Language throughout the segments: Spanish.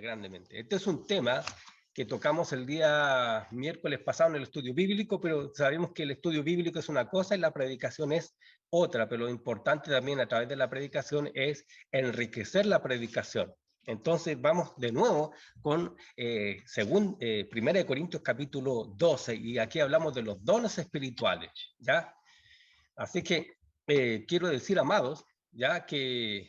beneficia grandemente. Este es un tema que tocamos el día miércoles pasado en el estudio bíblico, pero sabemos que el estudio bíblico es una cosa y la predicación es otra, pero lo importante también a través de la predicación es enriquecer la predicación. Entonces vamos de nuevo con según 1 Corintios capítulo 12, y aquí hablamos de los dones espirituales, ¿ya? Así que quiero decir, amados, ya que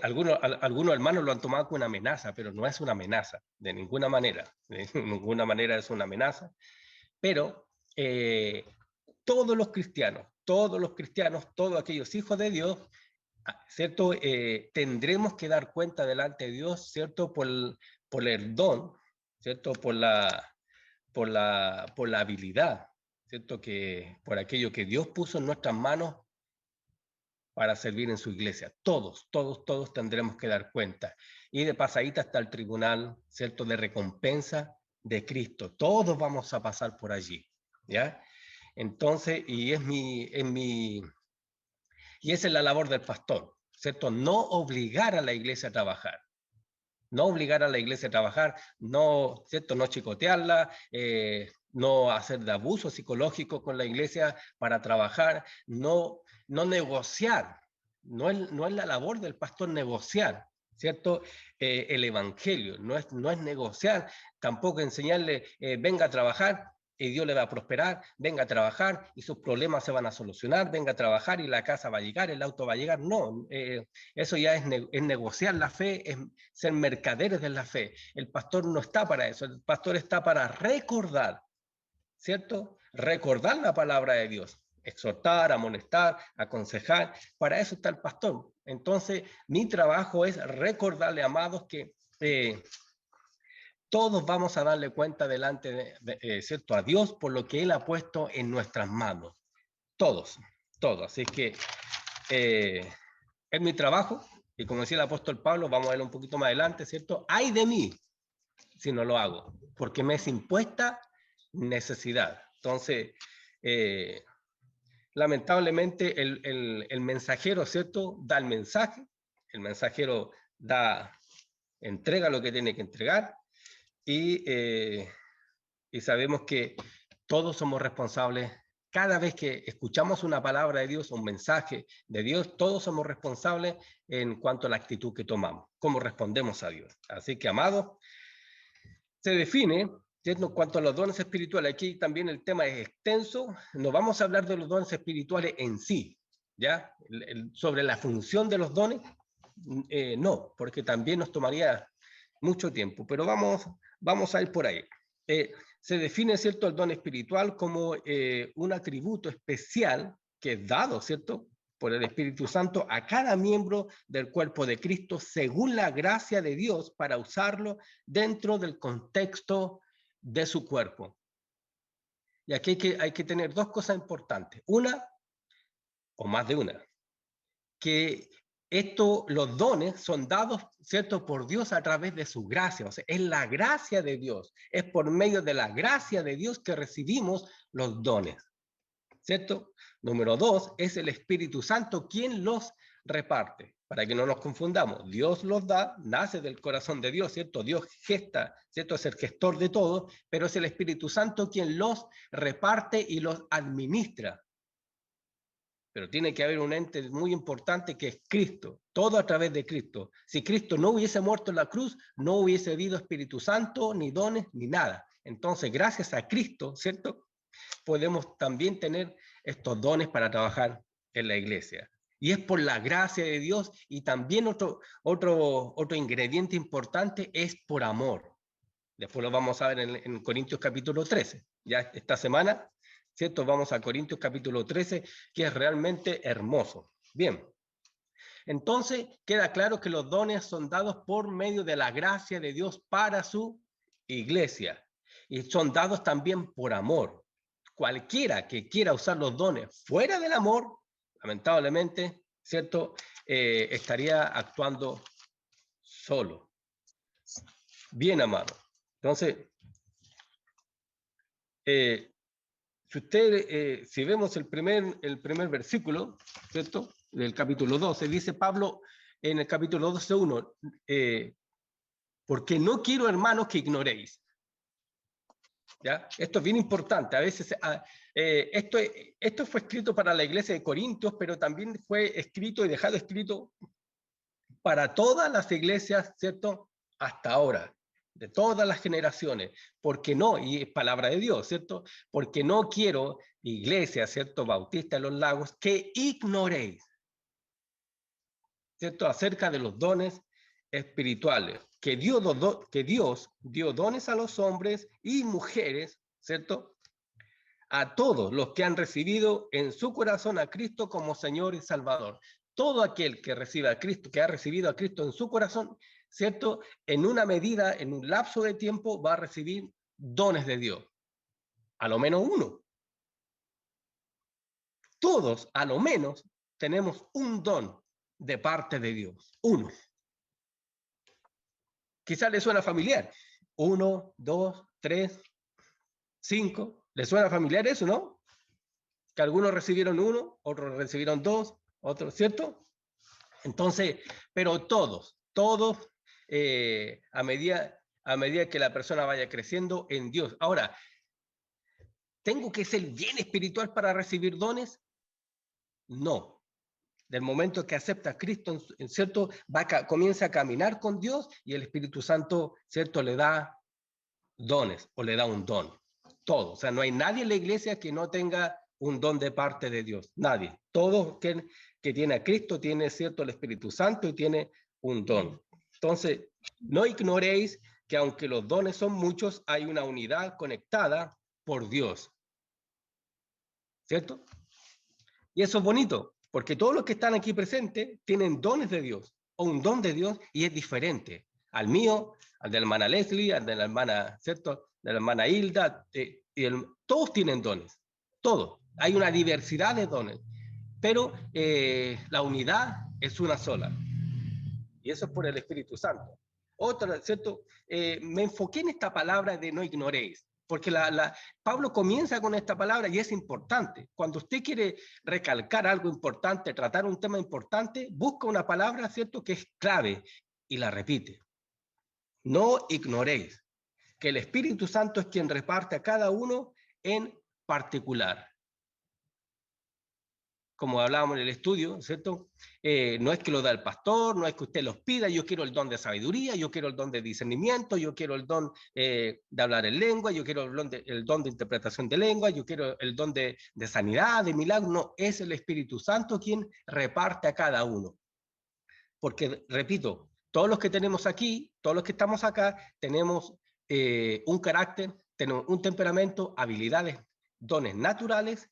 algunos hermanos lo han tomado como una amenaza, pero no es una amenaza, de ninguna manera. De ninguna manera es una amenaza. Pero todos los cristianos, todos aquellos hijos de Dios, ¿cierto? Tendremos que dar cuenta delante de Dios, ¿cierto? Por el don, ¿cierto? Por la habilidad, ¿cierto? Por aquello que Dios puso en nuestras manos para servir en su iglesia. Todos tendremos que dar cuenta. Y de pasadita hasta el tribunal, ¿cierto? De recompensa de Cristo. Todos vamos a pasar por allí, ¿ya? Entonces, y esa es la labor del pastor, ¿cierto? No obligar a la iglesia a trabajar. No obligar a la iglesia a trabajar, no, ¿cierto? No chicotearla, no hacer de abuso psicológico con la iglesia para trabajar, no negociar. No es la labor del pastor negociar, ¿cierto? El evangelio, no es negociar, tampoco enseñarle, venga a trabajar y Dios le va a prosperar, venga a trabajar y sus problemas se van a solucionar, venga a trabajar y la casa va a llegar, el auto va a llegar. No, eso ya es negociar la fe, es ser mercaderes de la fe. El pastor no está para eso, el pastor está para recordar, ¿cierto? Recordar la palabra de Dios, exhortar, amonestar, aconsejar, para eso está el pastor. Entonces, mi trabajo es recordarle, amados, que todos vamos a darle cuenta delante ¿cierto? A Dios por lo que Él ha puesto en nuestras manos. Todos. Así que es mi trabajo, y como decía el apóstol Pablo, vamos a verlo un poquito más adelante, ¿cierto? ¡Ay de mí si no lo hago! Porque me es impuesta necesidad. Entonces, lamentablemente el mensajero, ¿cierto? Da el mensaje, el mensajero entrega lo que tiene que entregar, y sabemos que todos somos responsables. Cada vez que escuchamos una palabra de Dios, un mensaje de Dios, todos somos responsables en cuanto a la actitud que tomamos, cómo respondemos a Dios. Así que, amados, se define, ¿cierto? En cuanto a los dones espirituales, aquí también el tema es extenso, no vamos a hablar de los dones espirituales en sí, ¿ya? Sobre la función de los dones, no, porque también nos tomaría mucho tiempo, pero vamos a ir por ahí. Se define, ¿cierto?, el don espiritual como un atributo especial que es dado, ¿cierto?, por el Espíritu Santo a cada miembro del cuerpo de Cristo según la gracia de Dios para usarlo dentro del contexto de su cuerpo. Y aquí hay que tener dos cosas importantes. Una, o más de una, que los dones son dados, ¿cierto?, por Dios a través de su gracia. O sea, es la gracia de Dios. Es por medio de la gracia de Dios que recibimos los dones, ¿cierto? Número dos, es el Espíritu Santo quien los reparte. Para que no nos confundamos, Dios los da, nace del corazón de Dios, ¿cierto? Dios gesta, ¿cierto? Es el gestor de todo, pero es el Espíritu Santo quien los reparte y los administra. Pero tiene que haber un ente muy importante que es Cristo, todo a través de Cristo. Si Cristo no hubiese muerto en la cruz, no hubiese habido Espíritu Santo, ni dones, ni nada. Entonces, gracias a Cristo, ¿cierto?, podemos también tener estos dones para trabajar en la iglesia. Y es por la gracia de Dios, y también otro ingrediente importante es por amor. Después lo vamos a ver en Corintios capítulo 13. Ya esta semana, ¿cierto? Vamos a Corintios capítulo 13, que es realmente hermoso. Bien, entonces queda claro que los dones son dados por medio de la gracia de Dios para su iglesia. Y son dados también por amor. Cualquiera que quiera usar los dones fuera del amor, lamentablemente, ¿cierto? Estaría actuando solo. Bien, amado. Entonces, si vemos el primer versículo, ¿cierto?, del capítulo 12, dice Pablo, en el capítulo 12:1, porque no quiero, hermanos, que ignoréis. ¿Ya? Esto es bien importante. A veces esto fue escrito para la iglesia de Corintios, pero también fue escrito y dejado escrito para todas las iglesias, ¿cierto? Hasta ahora, de todas las generaciones. Porque no, y es palabra de Dios, ¿cierto? Porque no quiero, iglesia, ¿cierto? Bautista de los Lagos, que ignoréis, ¿cierto? Acerca de los dones espirituales, que Dios dio dones a los hombres y mujeres, ¿cierto? A todos los que han recibido en su corazón a Cristo como Señor y Salvador. Todo aquel que recibe a Cristo, que ha recibido a Cristo en su corazón, ¿cierto? En una medida, en un lapso de tiempo, va a recibir dones de Dios. A lo menos uno. Todos, a lo menos, tenemos un don de parte de Dios. Uno. Quizás le suena familiar. 1, 2, 3, 5. ¿Le suena familiar eso, no? Que algunos recibieron 1, otros recibieron 2, otros, ¿cierto? Entonces, pero todos, a medida que la persona vaya creciendo en Dios. Ahora, ¿tengo que ser bien espiritual para recibir dones? No. Del momento que acepta a Cristo, ¿cierto? Comienza a caminar con Dios y el Espíritu Santo, ¿cierto? Le da dones o le da un don. Todo. O sea, no hay nadie en la iglesia que no tenga un don de parte de Dios. Nadie. Todo que tiene a Cristo tiene, ¿cierto? El Espíritu Santo y tiene un don. Entonces, no ignoréis que aunque los dones son muchos, hay una unidad conectada por Dios. ¿Cierto? Y eso es bonito, porque todos los que están aquí presentes tienen dones de Dios, o un don de Dios, y es diferente al mío, al de la hermana Leslie, al de la hermana, ¿cierto? De la hermana Hilda, todos tienen dones, todos. Hay una diversidad de dones, pero la unidad es una sola, y eso es por el Espíritu Santo. Otra, ¿cierto? Me enfoqué en esta palabra de no ignoréis, porque Pablo comienza con esta palabra y es importante. Cuando usted quiere recalcar algo importante, tratar un tema importante, busca una palabra, ¿cierto?, que es clave y la repite. No ignoréis que el Espíritu Santo es quien reparte a cada uno en particular. Como hablábamos en el estudio, ¿cierto? No es que lo da el pastor, no es que usted los pida, yo quiero el don de sabiduría, yo quiero el don de discernimiento, yo quiero el don de hablar en lengua, yo quiero el don de interpretación de lengua, yo quiero el don de sanidad, de milagro. No, es el Espíritu Santo quien reparte a cada uno. Porque, repito, todos los que tenemos aquí, todos los que estamos acá, tenemos un carácter, tenemos un temperamento, habilidades, dones naturales,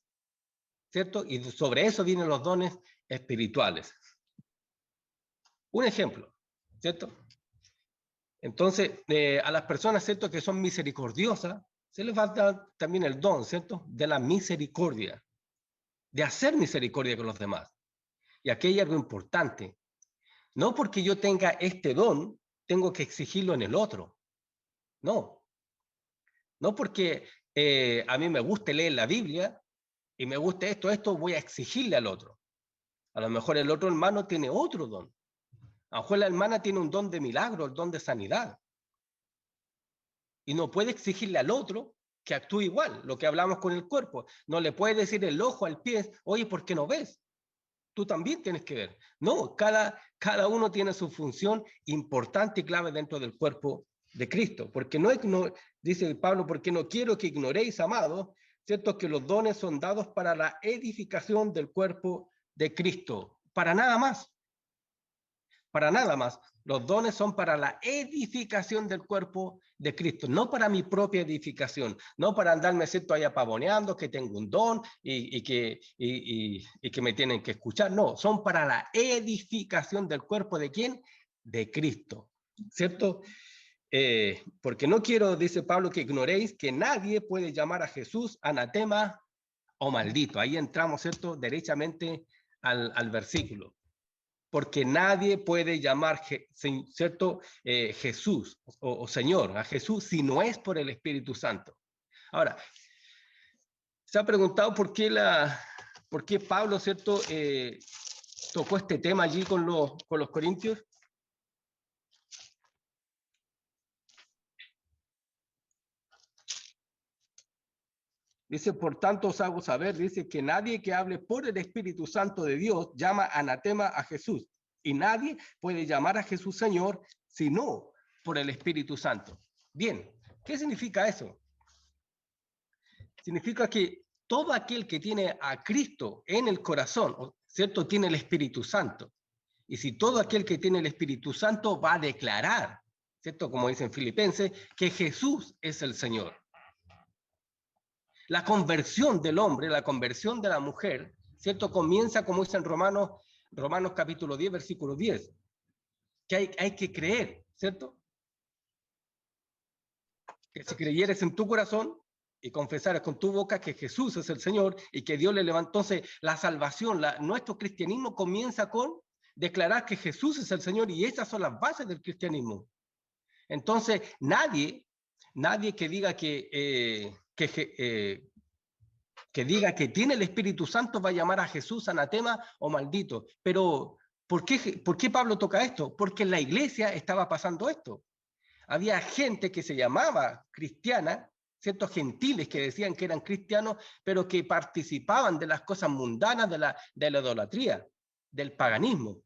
¿cierto? Y sobre eso vienen los dones espirituales. Un ejemplo, ¿cierto? Entonces, a las personas, ¿cierto?, que son misericordiosas, se les va a dar también el don, ¿cierto?, de la misericordia, de hacer misericordia con los demás. Y aquí hay algo importante. No porque yo tenga este don, tengo que exigirlo en el otro. No. No porque a mí me guste leer la Biblia y me guste esto, voy a exigirle al otro. A lo mejor el otro hermano tiene otro don. A lo mejor la hermana tiene un don de milagro, el don de sanidad. Y no puede exigirle al otro que actúe igual, lo que hablamos con el cuerpo. No le puede decir el ojo al pie, oye, ¿por qué no ves? Tú también tienes que ver. No, cada uno tiene su función importante y clave dentro del cuerpo de Cristo. Porque dice Pablo, porque no quiero que ignoréis, amados, ¿cierto?, que los dones son dados para la edificación del cuerpo de Cristo. Para nada más. Para nada más. Los dones son para la edificación del cuerpo de Cristo, no para mi propia edificación, no para andarme, ¿cierto?, ahí pavoneando que tengo un don y que me tienen que escuchar. No, son para la edificación del cuerpo de ¿quién? De Cristo, ¿cierto? Porque no quiero, dice Pablo, que ignoréis que nadie puede llamar a Jesús anatema o maldito. Ahí entramos, ¿cierto?, derechamente al versículo. Porque nadie puede llamar, ¿cierto?, Jesús o Señor, a Jesús, si no es por el Espíritu Santo. Ahora, se ha preguntado por qué Pablo, ¿cierto?, tocó este tema allí con los corintios. Dice, por tanto os hago saber, dice que nadie que hable por el Espíritu Santo de Dios llama anatema a Jesús. Y nadie puede llamar a Jesús Señor sino por el Espíritu Santo. Bien, ¿qué significa eso? Significa que todo aquel que tiene a Cristo en el corazón, ¿cierto? Tiene el Espíritu Santo. Y si todo aquel que tiene el Espíritu Santo va a declarar, ¿cierto? Como dicen Filipenses, que Jesús es el Señor. La conversión del hombre, la conversión de la mujer, ¿cierto? Comienza, como dice en Romanos capítulo 10, versículo 10, que hay que creer, ¿cierto? Que si creyeres en tu corazón y confesares con tu boca que Jesús es el Señor y que Dios le levantó. Entonces, la salvación, nuestro cristianismo comienza con declarar que Jesús es el Señor, y esas son las bases del cristianismo. Entonces, nadie que diga que diga que tiene el Espíritu Santo va a llamar a Jesús anatema o maldito. Pero, ¿por qué Pablo toca esto? Porque en la iglesia estaba pasando esto. Había gente que se llamaba cristiana, ciertos gentiles que decían que eran cristianos, pero que participaban de las cosas mundanas, de la idolatría, del paganismo.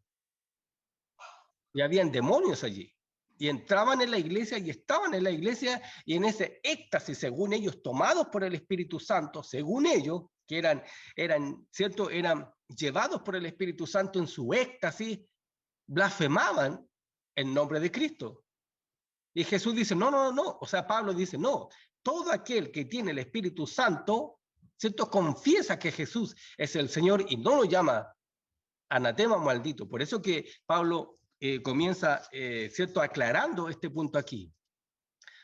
Y habían demonios allí. Y entraban en la iglesia y estaban en la iglesia, y en ese éxtasis, según ellos, tomados por el Espíritu Santo, según ellos, que eran llevados por el Espíritu Santo en su éxtasis, blasfemaban el nombre de Cristo. Y Jesús dice, no, o sea, Pablo dice, no, todo aquel que tiene el Espíritu Santo, ¿cierto? Confiesa que Jesús es el Señor y no lo llama anatema o maldito. Por eso que Pablo comienza, ¿cierto?, aclarando este punto aquí.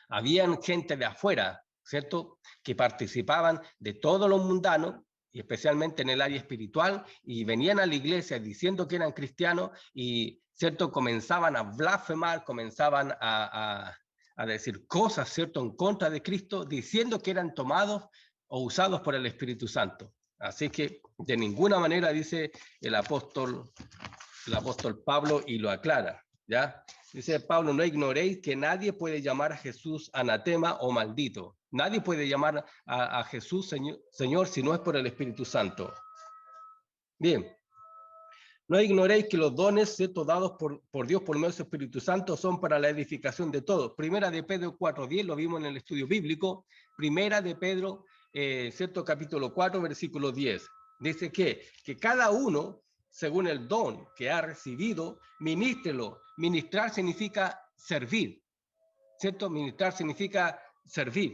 Habían gente de afuera, ¿cierto?, que participaban de todo lo mundano, y especialmente en el área espiritual, y venían a la iglesia diciendo que eran cristianos y, ¿cierto?, comenzaban a blasfemar, comenzaban a decir cosas, ¿cierto?, en contra de Cristo, diciendo que eran tomados o usados por el Espíritu Santo. Así que de ninguna manera, dice el apóstol Pablo, y lo aclara, ¿ya? Dice Pablo, no ignoréis que nadie puede llamar a Jesús anatema o maldito. Nadie puede llamar a Jesús Señor si no es por el Espíritu Santo. Bien. No ignoréis que los dones, ¿cierto?, dados por Dios por medio de su Espíritu Santo son para la edificación de todos. Primera de Pedro 4:10, lo vimos en el estudio bíblico. Primera de Pedro, ¿cierto?, capítulo 4, versículo 10. Dice que cada uno, según el don que ha recibido, ministrelo. Ministrar significa servir, ¿cierto? Ministrar significa servir,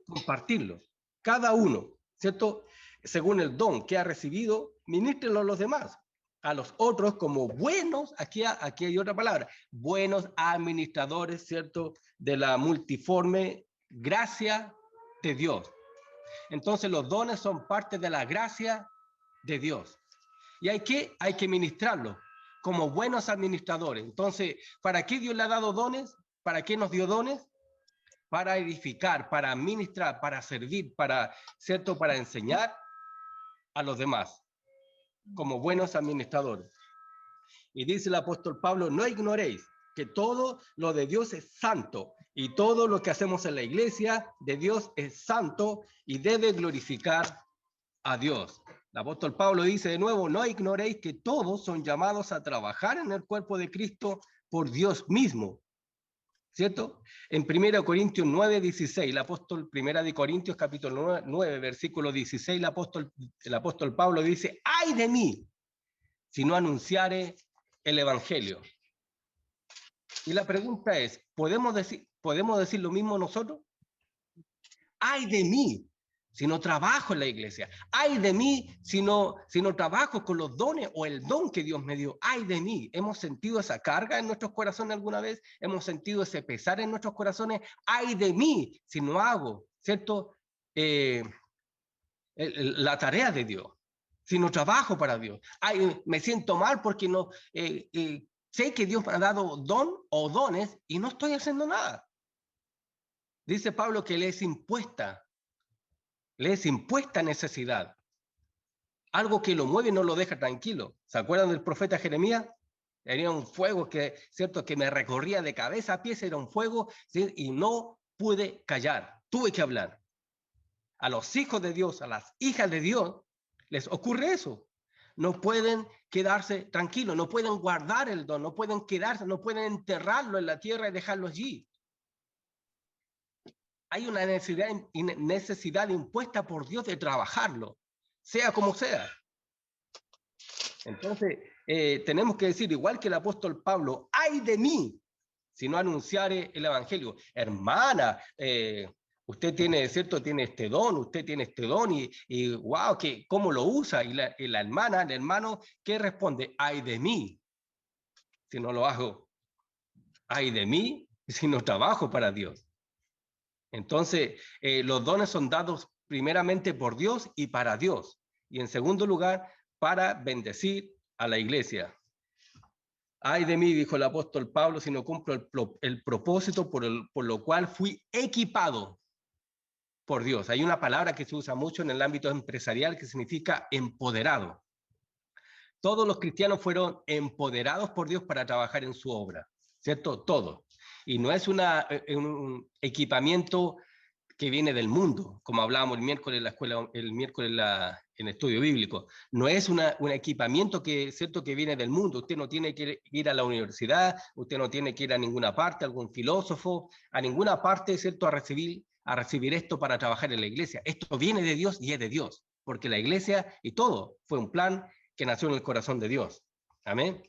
compartirlo. Cada uno, ¿cierto?, según el don que ha recibido, ministrelo a los demás, a los otros como buenos, aquí hay otra palabra, buenos administradores, ¿cierto?, de la multiforme gracia de Dios. Entonces los dones son parte de la gracia de Dios. Y hay que ministrarlos como buenos administradores. Entonces, ¿para qué Dios le ha dado dones? ¿Para qué nos dio dones? Para edificar, para administrar, para servir, ¿cierto?, para enseñar a los demás, como buenos administradores. Y dice el apóstol Pablo, no ignoréis que todo lo de Dios es santo, y todo lo que hacemos en la iglesia de Dios es santo y debe glorificar a Dios. El apóstol Pablo dice de nuevo, no ignoréis que todos son llamados a trabajar en el cuerpo de Cristo por Dios mismo, ¿cierto? En 1 Corintios 9:16, el apóstol, 1 Corintios capítulo 9, versículo 16, el apóstol Pablo dice, ¡ay de mí si no anunciare el evangelio! Y la pregunta es, ¿podemos decir lo mismo nosotros? ¡Ay de mí si no trabajo en la iglesia! ¡Ay de mí si no trabajo con los dones o el don que Dios me dio! ¡Ay de mí! ¿Hemos sentido esa carga en nuestros corazones alguna vez? ¿Hemos sentido ese pesar en nuestros corazones? ¡Ay de mí si no hago, ¿cierto?, la tarea de Dios, si no trabajo para Dios. ¡Ay, me siento mal porque no sé que Dios me ha dado don o dones y no estoy haciendo nada! Dice Pablo que le es impuesta necesidad Algo que lo mueve no lo deja tranquilo. ¿Se acuerdan del profeta Jeremías? Era un fuego que, ¿cierto?, que me recorría de cabeza a pies, era un fuego, ¿sí? Y no pude callar, tuve que hablar. A los hijos de Dios, a las hijas de Dios, les ocurre eso. No pueden quedarse tranquilos, no pueden guardar el don, no pueden quedarse, no pueden enterrarlo en la tierra y dejarlo allí. Hay una necesidad impuesta por Dios de trabajarlo, sea como sea. Entonces, tenemos que decir, igual que el apóstol Pablo, ¡ay de mí si no anunciare el evangelio! Hermana, usted tiene, ¿cierto? Tiene este don, usted tiene este don y wow, ¿cómo lo usa? Y la hermana, el hermano, ¿qué responde? ¡Ay de mí si no lo hago! ¡Ay de mí si no trabajo para Dios! Entonces, los dones son dados primeramente por Dios y para Dios. Y en segundo lugar, para bendecir a la iglesia. Ay de mí, dijo el apóstol Pablo, si no cumplo el propósito por lo cual fui equipado por Dios. Hay una palabra que se usa mucho en el ámbito empresarial que significa empoderado. Todos los cristianos fueron empoderados por Dios para trabajar en su obra, ¿cierto? Todos. Y no es un equipamiento que viene del mundo, como hablábamos el miércoles en la escuela, el miércoles en el estudio bíblico. No es un equipamiento que, ¿cierto?, que viene del mundo. Usted no tiene que ir a la universidad, usted no tiene que ir a ninguna parte, a algún filósofo, a ninguna parte, ¿cierto?, a recibir esto para trabajar en la iglesia. Esto viene de Dios y es de Dios, porque la iglesia y todo fue un plan que nació en el corazón de Dios. Amén.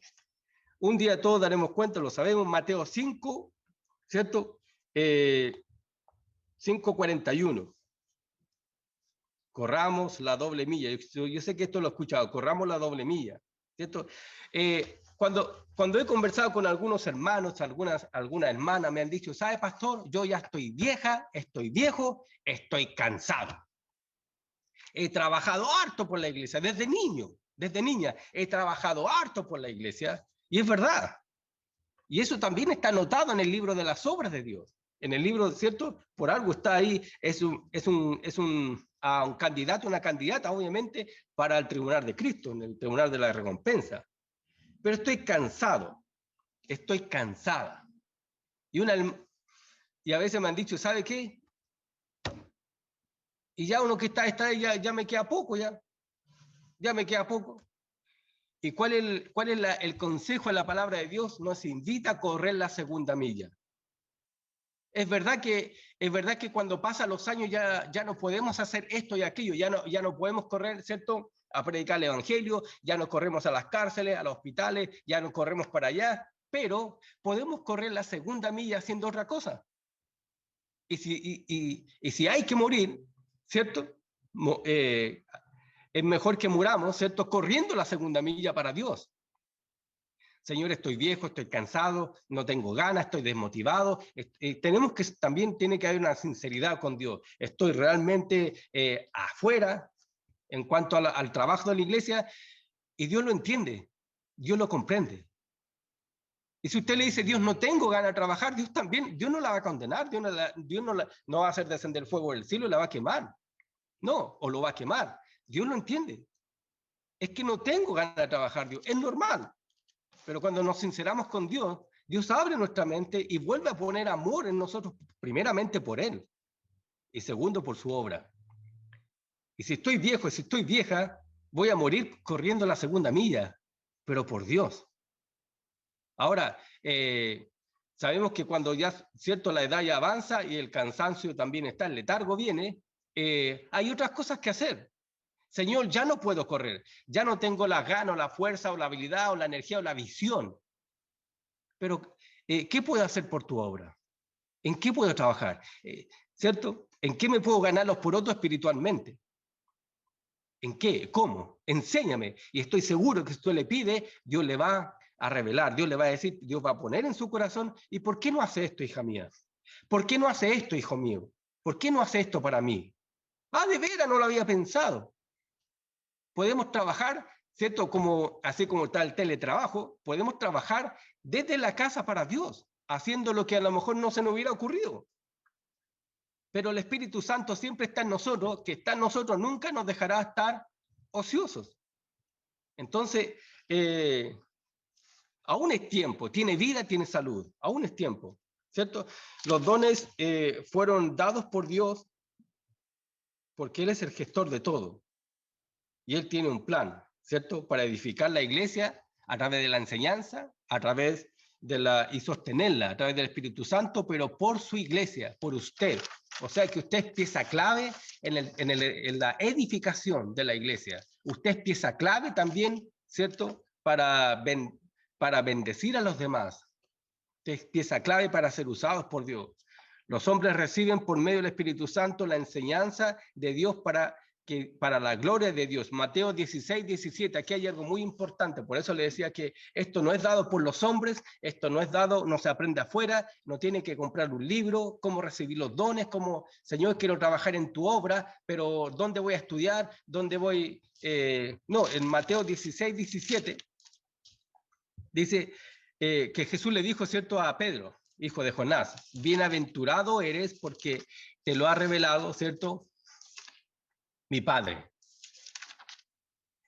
Un día todos daremos cuenta, lo sabemos, Mateo 5, ¿cierto? 5:41. Corramos la doble milla. Yo sé que esto lo he escuchado, corramos la doble milla, ¿cierto? Cuando he conversado con algunos hermanos, algunas hermanas me han dicho, ¿sabe, pastor? Yo ya estoy vieja, estoy viejo, estoy cansado. He trabajado harto por la iglesia, desde niño, desde niña, he trabajado harto por la iglesia, y es verdad. Y eso también está anotado en el libro de las obras de Dios. En el libro, ¿cierto? Por algo está ahí, es un candidato, una candidata, obviamente, para el tribunal de Cristo, en el tribunal de la recompensa. Pero estoy cansado, estoy cansada. Y a veces me han dicho, ¿sabe qué? Y ya uno que está ya me queda poco, ya me queda poco. ¿Y cuál es el consejo de la palabra de Dios? Nos invita a correr la segunda milla. Es verdad que cuando pasan los años ya no podemos hacer esto y aquello, ya no podemos correr, ¿cierto?, a predicar el evangelio, ya no corremos a las cárceles, a los hospitales, ya no corremos para allá, pero podemos correr la segunda milla haciendo otra cosa. Y si hay que morir, ¿cierto? Es mejor que muramos, ¿cierto?, corriendo la segunda milla para Dios. Señor, estoy viejo, estoy cansado, no tengo ganas, estoy desmotivado. También tiene que haber una sinceridad con Dios. Estoy realmente afuera en cuanto al trabajo de la iglesia y Dios lo entiende, Dios lo comprende. Y si usted le dice, Dios, no tengo ganas de trabajar, Dios no la va a condenar, Dios no va a hacer descender el fuego del cielo y la va a quemar. No, o lo va a quemar. Dios lo entiende. Es que no tengo ganas de trabajar, Dios. Es normal. Pero cuando nos sinceramos con Dios, Dios abre nuestra mente y vuelve a poner amor en nosotros, primeramente por Él y segundo por su obra. Y si estoy viejo y si estoy vieja, voy a morir corriendo la segunda milla, pero por Dios. Ahora, sabemos que cuando ya, ¿cierto?, la edad ya avanza y el cansancio también está, el letargo viene, hay otras cosas que hacer. Señor, ya no puedo correr, ya no tengo las ganas, o la fuerza, o la habilidad, o la energía, o la visión. Pero, ¿qué puedo hacer por tu obra? ¿En qué puedo trabajar? ¿Cierto? ¿En qué me puedo ganar los porotos espiritualmente? ¿En qué? ¿Cómo? Enséñame. Y estoy seguro que si tú le pides, Dios le va a revelar, Dios le va a decir, Dios va a poner en su corazón, ¿y por qué no hace esto, hija mía? ¿Por qué no hace esto, hijo mío? ¿Por qué no hace esto para mí? Ah, de veras, no lo había pensado. Podemos trabajar, ¿cierto? Así como está el teletrabajo, podemos trabajar desde la casa para Dios, haciendo lo que a lo mejor no se nos hubiera ocurrido. Pero el Espíritu Santo siempre está en nosotros, que está en nosotros, nunca nos dejará estar ociosos. Entonces, aún es tiempo, tiene vida, tiene salud, aún es tiempo, ¿cierto? Los dones fueron dados por Dios porque Él es el gestor de todo y Él tiene un plan, ¿cierto? Para edificar la iglesia a través de la enseñanza, a través de y sostenerla a través del Espíritu Santo, pero por su iglesia, por usted. O sea que usted es pieza clave en la edificación de la iglesia. Usted es pieza clave también, ¿cierto? Para bendecir a los demás. Usted es pieza clave para ser usados por Dios. Los hombres reciben por medio del Espíritu Santo la enseñanza de Dios para la gloria de Dios. Mateo 16, 17, aquí hay algo muy importante, por eso le decía que esto no es dado por los hombres, esto no es dado, no se aprende afuera, no tiene que comprar un libro, cómo recibir los dones, cómo, Señor, quiero trabajar en tu obra, pero ¿dónde voy a estudiar? ¿Dónde voy? No, en Mateo 16, 17, dice que Jesús le dijo, ¿cierto?, a Pedro, hijo de Jonás, bienaventurado eres porque te lo ha revelado, ¿cierto?, mi Padre.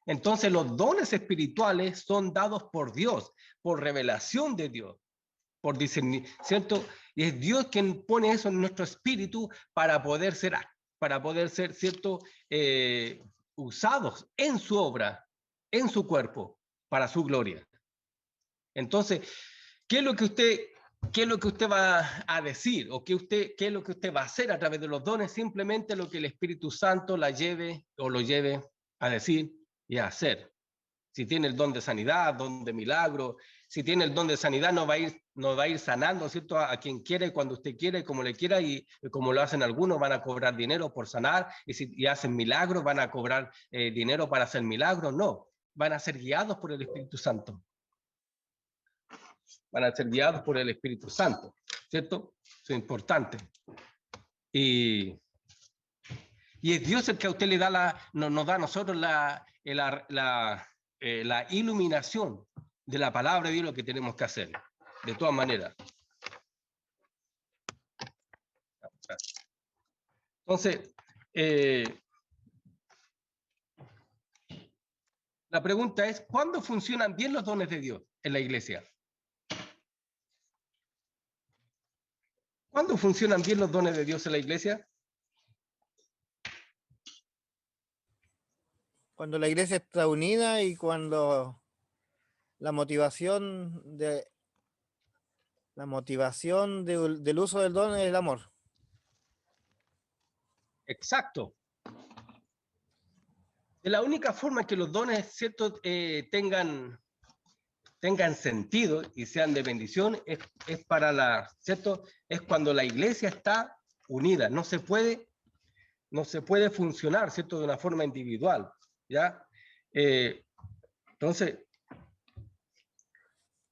Entonces los dones espirituales son dados por Dios, por revelación de Dios, por discernir, ¿cierto? Y es Dios quien pone eso en nuestro espíritu para poder ser, ¿cierto? Usados en su obra, en su cuerpo, para su gloria. Entonces, ¿qué es lo que usted va a decir? ¿O qué es lo que usted va a hacer a través de los dones? Simplemente lo que el Espíritu Santo la lleve o lo lleve a decir y a hacer. Si tiene el don de sanidad, don de milagro, si tiene el don de sanidad, no va a ir sanando, ¿cierto? A quien quiere, cuando usted quiere, como le quiera, y como lo hacen algunos, van a cobrar dinero por sanar, y si hacen milagros, van a cobrar dinero para hacer milagros. No, van a ser guiados por el Espíritu Santo. Van a ser guiados por el Espíritu Santo, ¿cierto? Eso es importante. Y es Dios el que a usted le da nos da a nosotros la iluminación de la palabra de Dios, lo que tenemos que hacer, de todas maneras. Entonces, la pregunta es, ¿cuándo funcionan bien los dones de Dios en la iglesia? ¿Cuándo funcionan bien los dones de Dios en la iglesia? Cuando la iglesia está unida y cuando la motivación del uso del don es el amor. Exacto. Es la única forma que los dones, ¿cierto?, tengan sentido y sean de bendición es ¿cierto? Es cuando la iglesia está unida. No se puede funcionar, ¿cierto?, de una forma individual, ¿ya? Entonces,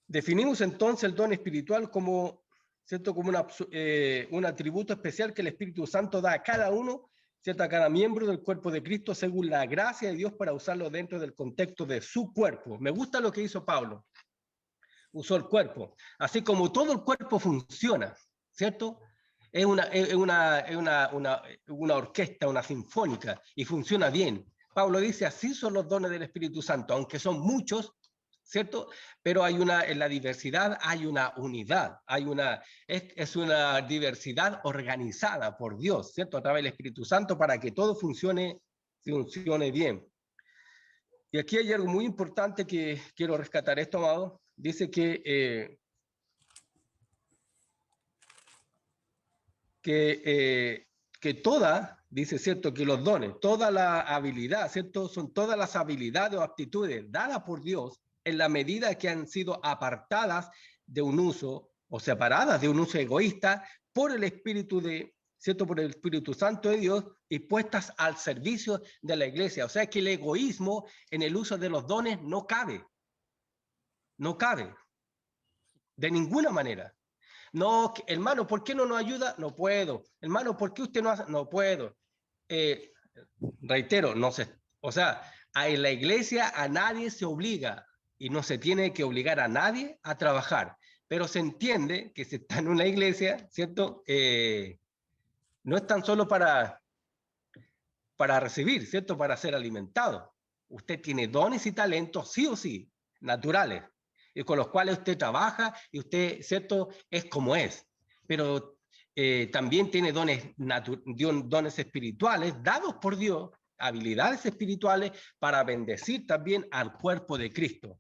definimos entonces el don espiritual como, ¿cierto?, como un atributo especial que el Espíritu Santo da a cada uno, ¿cierto?, a cada miembro del cuerpo de Cristo según la gracia de Dios para usarlo dentro del contexto de su cuerpo. Me gusta lo que hizo Pablo. Usó el cuerpo. Así como todo el cuerpo funciona, ¿cierto? Es una orquesta, una sinfónica, y funciona bien. Pablo dice, así son los dones del Espíritu Santo, aunque son muchos, ¿cierto? Pero en la diversidad hay una unidad, es una diversidad organizada por Dios, ¿cierto? A través del Espíritu Santo para que todo funcione bien. Y aquí hay algo muy importante que quiero rescatar esto, amado. Dice que dice, ¿cierto?, que los dones, toda la habilidad, ¿cierto?, son todas las habilidades o aptitudes dadas por Dios en la medida que han sido apartadas de un uso o separadas de un uso egoísta por el Espíritu ¿cierto?, por el Espíritu Santo de Dios y puestas al servicio de la iglesia. O sea que el egoísmo en el uso de los dones no cabe. No cabe. De ninguna manera. No, hermano, ¿por qué no nos ayuda? No puedo. Hermano, ¿por qué usted no hace? No puedo. Reitero, no sé. O sea, en la iglesia a nadie se obliga y no se tiene que obligar a nadie a trabajar. Pero se entiende que se está en una iglesia, ¿cierto? No es tan solo para recibir, ¿cierto? Para ser alimentado. Usted tiene dones y talentos, sí o sí, naturales, y con los cuales usted trabaja y usted, ¿cierto?, es como es. Pero también tiene dones espirituales dados por Dios, habilidades espirituales para bendecir también al cuerpo de Cristo.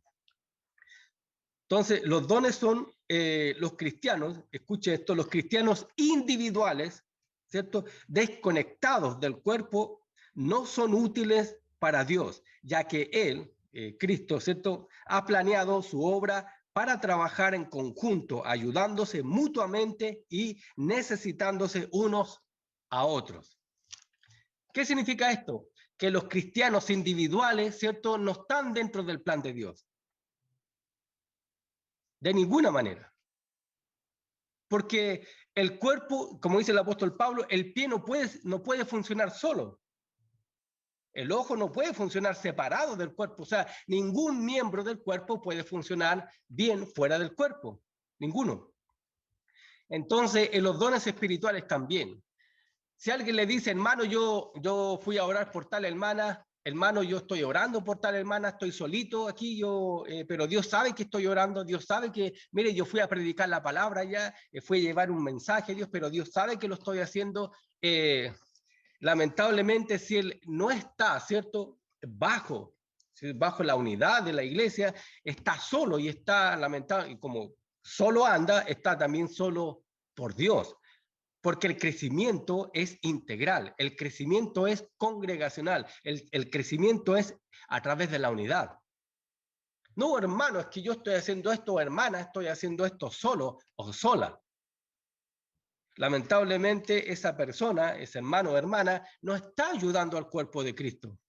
Entonces, los dones son los cristianos, escuche esto, los cristianos individuales, ¿cierto?, desconectados del cuerpo, no son útiles para Dios, ya que Él, Cristo, ¿cierto?, ha planeado su obra para trabajar en conjunto, ayudándose mutuamente y necesitándose unos a otros. ¿Qué significa esto? Que los cristianos individuales, ¿cierto?, no están dentro del plan de Dios. De ninguna manera. Porque el cuerpo, como dice el apóstol Pablo, el pie no puede funcionar solo. El ojo no puede funcionar separado del cuerpo. O sea, ningún miembro del cuerpo puede funcionar bien fuera del cuerpo. Ninguno. Entonces, en los dones espirituales también. Si alguien le dice, hermano, yo fui a orar por tal hermana, hermano, yo estoy orando por tal hermana, estoy solito aquí, pero Dios sabe que estoy orando, Dios sabe que, mire, yo fui a predicar la palabra ya, fui a llevar un mensaje a Dios, pero Dios sabe que lo estoy haciendo. Lamentablemente, si él no está, ¿cierto?, bajo la unidad de la iglesia, está solo y está lamentable, y como solo anda, está también solo por Dios. Porque el crecimiento es integral, el crecimiento es congregacional, el crecimiento es a través de la unidad. No, hermano, es que yo estoy haciendo esto, hermana, estoy haciendo esto solo o sola. Lamentablemente, esa persona, ese hermano o hermana, no está ayudando al cuerpo de Cristo.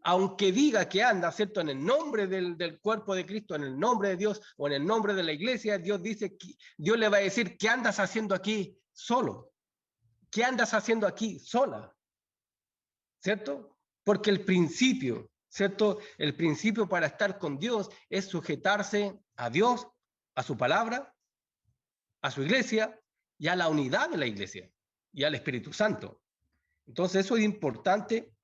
Aunque diga que anda, ¿cierto?, en el nombre del cuerpo de Cristo, en el nombre de Dios o en el nombre de la iglesia, Dios le va a decir, ¿qué andas haciendo aquí solo? ¿Qué andas haciendo aquí sola? ¿Cierto? Porque el principio, ¿cierto? El principio para estar con Dios es sujetarse a Dios, a su palabra, a su iglesia y a la unidad de la iglesia y al Espíritu Santo. Entonces eso es importante.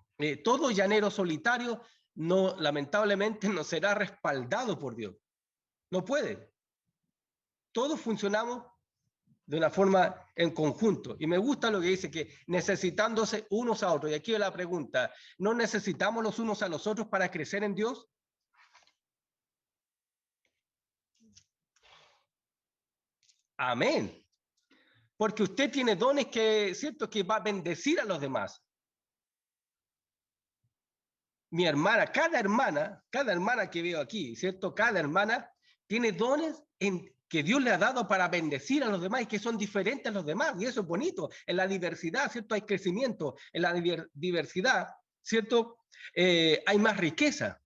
Todo llanero solitario lamentablemente no será respaldado por Dios. No puede. Todos funcionamos de una forma en conjunto. Y me gusta lo que dice, que necesitándose unos a otros. Y aquí la pregunta, ¿no necesitamos los unos a los otros para crecer en Dios? Amén. Porque usted tiene dones que, ¿cierto?, que va a bendecir a los demás. Mi hermana, cada hermana que veo aquí, ¿cierto? Cada hermana tiene dones que Dios le ha dado para bendecir a los demás y que son diferentes a los demás. Y eso es bonito. En la diversidad, ¿cierto?, hay crecimiento. En la diversidad, ¿cierto?, hay más riqueza.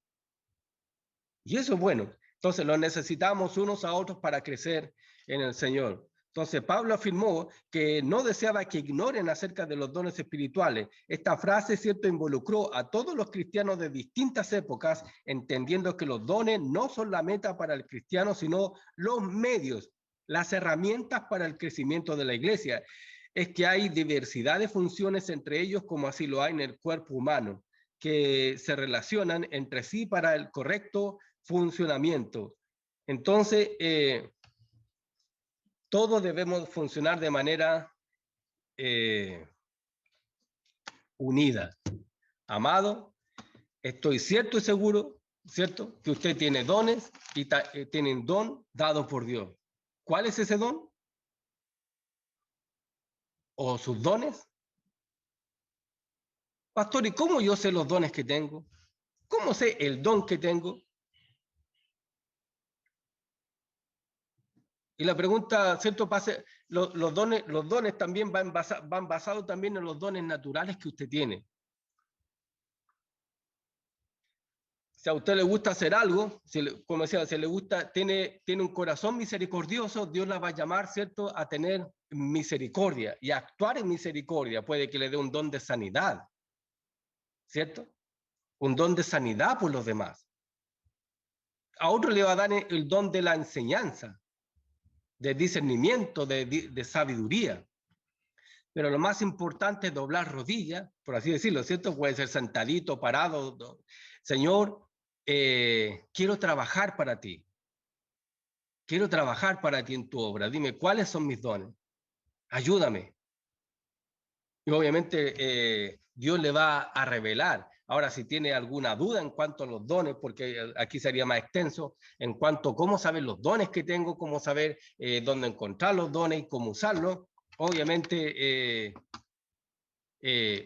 Y eso es bueno. Entonces, los necesitamos unos a otros para crecer en el Señor. Entonces, Pablo afirmó que no deseaba que ignoren acerca de los dones espirituales. Esta frase, ¿cierto?, involucró a todos los cristianos de distintas épocas, entendiendo que los dones no son la meta para el cristiano, sino los medios, las herramientas para el crecimiento de la iglesia. Es que hay diversidad de funciones entre ellos, como así lo hay en el cuerpo humano, que se relacionan entre sí para el correcto funcionamiento. Entonces, todos debemos funcionar de manera unida. Amado, estoy cierto y seguro, ¿cierto?, que usted tiene dones y tienen don dado por Dios. ¿Cuál es ese don? ¿O sus dones? Pastor, ¿y cómo yo sé los dones que tengo? ¿Cómo sé el don que tengo? Y la pregunta, ¿cierto? Los dones también van basados también en los dones naturales que usted tiene. Si a usted le gusta hacer algo, como decía, si le gusta, tiene un corazón misericordioso, Dios la va a llamar, ¿cierto?, a tener misericordia y a actuar en misericordia. Puede que le dé un don de sanidad, ¿cierto? Un don de sanidad por los demás. A otro le va a dar el don de la enseñanza, de discernimiento, de sabiduría. Pero lo más importante es doblar rodillas, por así decirlo, ¿cierto? Puede ser sentadito, parado, Señor, quiero trabajar para ti. Quiero trabajar para ti en tu obra. Dime, ¿cuáles son mis dones? Ayúdame. Y obviamente Dios le va a revelar. Ahora, si tiene alguna duda en cuanto a los dones, porque aquí sería más extenso, en cuanto a cómo saber los dones que tengo, cómo saber dónde encontrar los dones y cómo usarlos, obviamente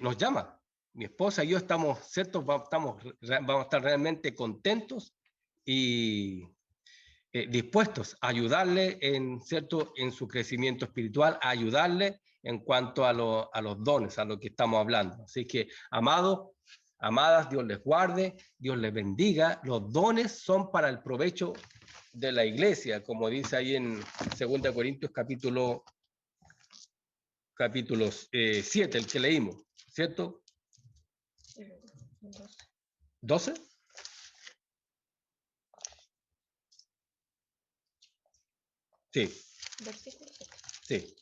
nos llama. Mi esposa y yo estamos, ¿cierto? Vamos a estar realmente contentos y dispuestos a ayudarle ¿cierto? En su crecimiento espiritual, a ayudarle en cuanto a los dones, a lo que estamos hablando. Así que, amados, amadas, Dios les guarde, Dios les bendiga. Los dones son para el provecho de la iglesia, como dice ahí en 2 Corintios capítulo 7, el que leímos, ¿cierto? 12. Sí. Sí.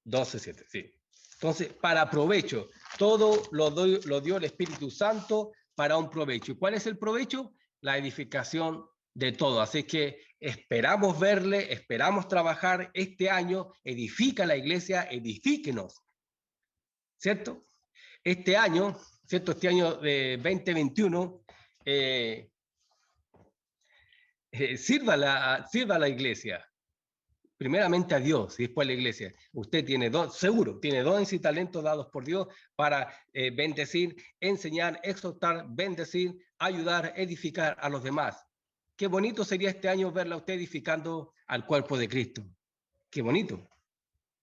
12:7, sí. Entonces, para provecho, todo lo dio el Espíritu Santo para un provecho. ¿Y cuál es el provecho? La edificación de todo. Así que esperamos verle, esperamos trabajar este año, edifica la iglesia, edifíquenos, ¿cierto? Este año, ¿cierto? Este año de 2021, sirva a la iglesia. Primeramente a Dios y después a la iglesia. Usted tiene seguro, tiene dones y talentos dados por Dios para bendecir, enseñar, exhortar, bendecir, ayudar, edificar a los demás. Qué bonito sería este año verla a usted edificando al cuerpo de Cristo. Qué bonito,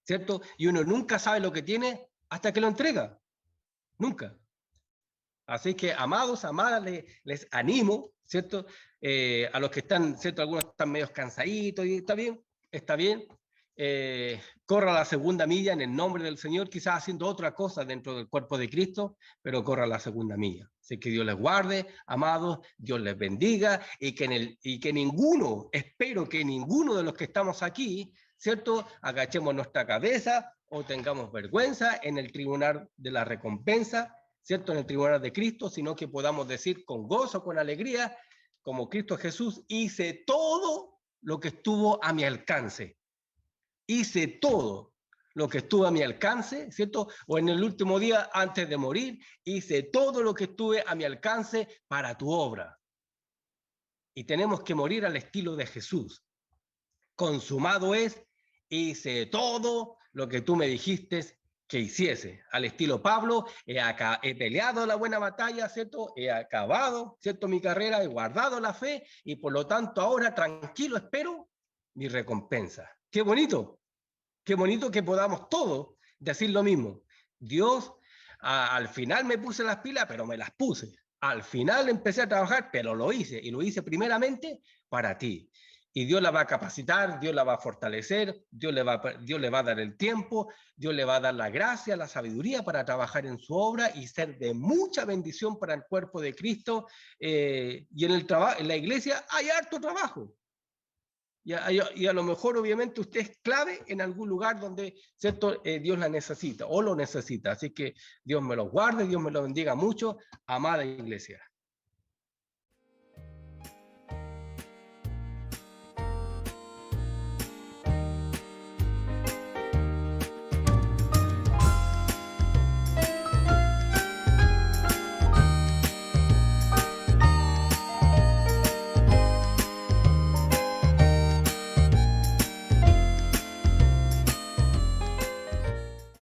¿cierto? Y uno nunca sabe lo que tiene hasta que lo entrega. Nunca. Así que, amados, amadas, les animo, ¿cierto? A los que están, ¿cierto? Algunos están medio cansaditos y está bien. Corra la segunda milla en el nombre del Señor, quizás haciendo otra cosa dentro del cuerpo de Cristo, pero corra la segunda milla. Así que Dios les guarde, amados, Dios les bendiga y que ninguno, espero que ninguno de los que estamos aquí, ¿cierto? Agachemos nuestra cabeza o tengamos vergüenza en el tribunal de la recompensa, ¿cierto? En el tribunal de Cristo, sino que podamos decir con gozo, con alegría, como Cristo Jesús, hice todo lo que estuvo a mi alcance. Hice todo lo que estuvo a mi alcance, ¿cierto? O en el último día antes de morir, hice todo lo que estuve a mi alcance para tu obra. Y tenemos que morir al estilo de Jesús. Consumado es, hice todo lo que tú me dijiste que hiciese. Al estilo Pablo, he peleado la buena batalla, ¿cierto? He acabado, ¿cierto? Mi carrera, he guardado la fe y por lo tanto ahora tranquilo espero mi recompensa. ¡Qué bonito! Qué bonito que podamos todos decir lo mismo. Dios, al final me puse las pilas, pero me las puse. Al final empecé a trabajar, pero lo hice. Y lo hice primeramente para ti. Y Dios la va a capacitar, Dios la va a fortalecer, Dios le va a dar el tiempo, Dios le va a dar la gracia, la sabiduría para trabajar en su obra y ser de mucha bendición para el cuerpo de Cristo. Y en la iglesia hay harto trabajo. Y a lo mejor, obviamente, usted es clave en algún lugar donde, ¿cierto? Dios la necesita o lo necesita. Así que Dios me lo guarde, Dios me lo bendiga mucho, amada iglesia.